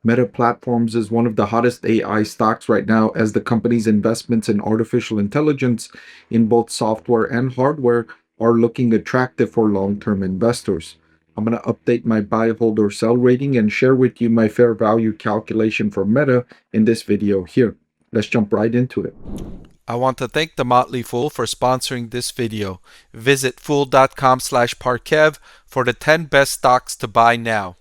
Meta Platforms is one of the hottest AI stocks right now as the company's investments in artificial intelligence in both software and hardware are looking attractive for long-term investors. I'm going to update my buy, hold, or sell rating and share with you my fair value calculation for Meta in this video here. Let's jump right into it. I want to thank the Motley Fool for sponsoring this video. Visit fool.com/Parkev for the 10 best stocks to buy now.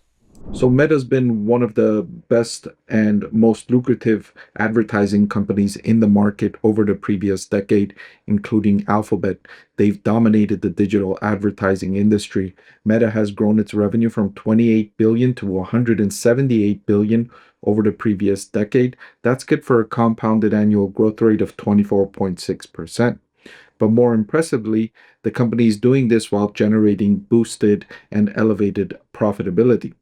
So Meta's been one of the best and most lucrative advertising companies in the market over the previous decade, including Alphabet. They've dominated the digital advertising industry. Meta has grown its revenue from 28 billion to 178 billion over the previous decade. That's good for a compounded annual growth rate of 24.6%. But more impressively, the company is doing this while generating boosted and elevated profitability.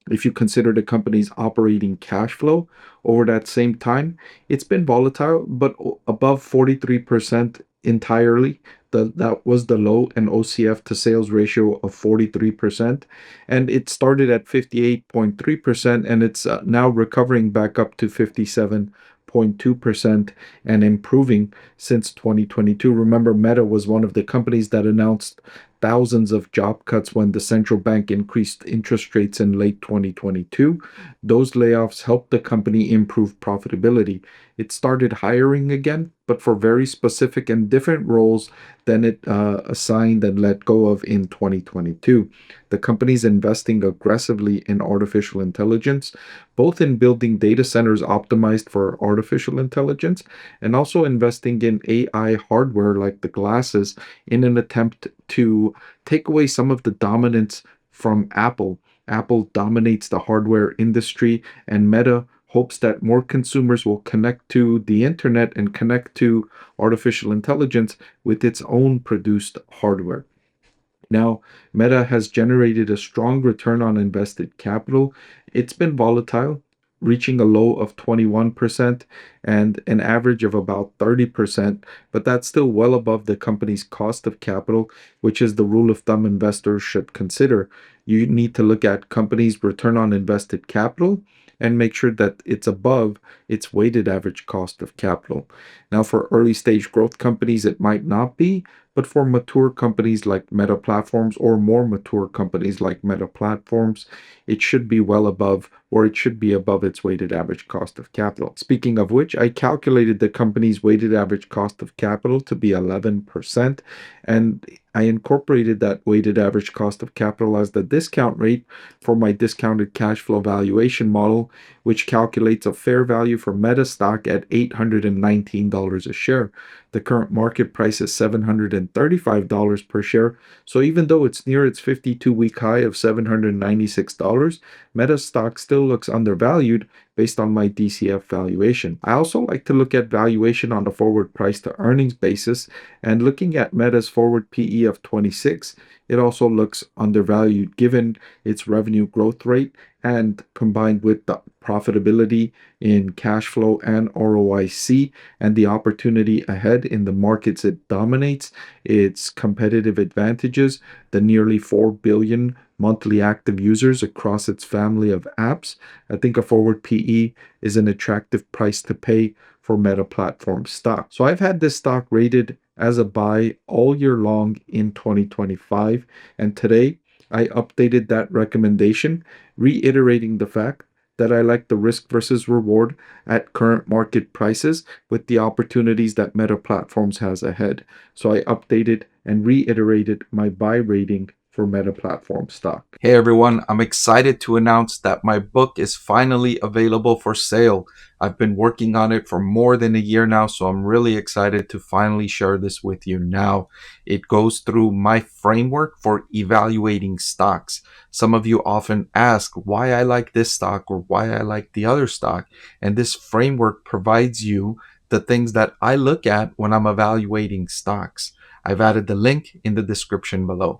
If you consider the company's operating cash flow over that same time, it's been volatile, but above 43% entirely. That was the low, and OCF to sales ratio of 43%. And it started at 58.3%, and it's now recovering back up to 57.2% and improving since 2022. Remember, Meta was one of the companies that announced thousands of job cuts when the central bank increased interest rates in late 2022. Those layoffs helped the company improve profitability. It started hiring again, but for very specific and different roles than it assigned and let go of in 2022. The company's investing aggressively in artificial intelligence, both in building data centers optimized for artificial intelligence and also investing in AI hardware like the glasses in an attempt to take away some of the dominance from Apple. Apple dominates the hardware industry, and Meta hopes that more consumers will connect to the internet and connect to artificial intelligence with its own produced hardware. Now, Meta has generated a strong return on invested capital. It's been volatile, reaching a low of 21% and an average of about 30%, but that's still well above the company's cost of capital, which is the rule of thumb investors should consider. You need to look at companies' return on invested capital and make sure that it's above its weighted average cost of capital. Now, for early stage growth companies, it might not be, but for mature companies like Meta Platforms or more mature companies like Meta Platforms, it should be well above, or it should be above its weighted average cost of capital. Speaking of which, I calculated the company's weighted average cost of capital to be 11%, and I incorporated that weighted average cost of capital as the discount rate for my discounted cash flow valuation model, which calculates a fair value for Meta stock at $819 a share. The current market price is $735 per share. So even though it's near its 52-week high of $796, Meta stock still looks undervalued based on my DCF valuation. I also like to look at valuation on a forward price to earnings basis, and looking at Meta's forward PE of 26, it also looks undervalued given its revenue growth rate and combined with the profitability in cash flow and ROIC and the opportunity ahead in the markets it dominates, its competitive advantages, the nearly 4 billion monthly active users across its family of apps. I think a forward PE is an attractive price to pay for Meta Platform stock. So I've had this stock rated as a buy all year long in 2025, and today I updated that recommendation, reiterating the fact that I like the risk versus reward at current market prices with the opportunities that Meta Platforms has ahead. So I updated and reiterated my buy rating for Meta Platform stock. Hey everyone, I'm excited to announce that my book is finally available for sale. I've been working on it for more than a year now, so I'm really excited to finally share this with you now. It goes through my framework for evaluating stocks. Some of you often ask why I like this stock or why I like the other stock, and this framework provides you the things that I look at when I'm evaluating stocks. I've added the link in the description below.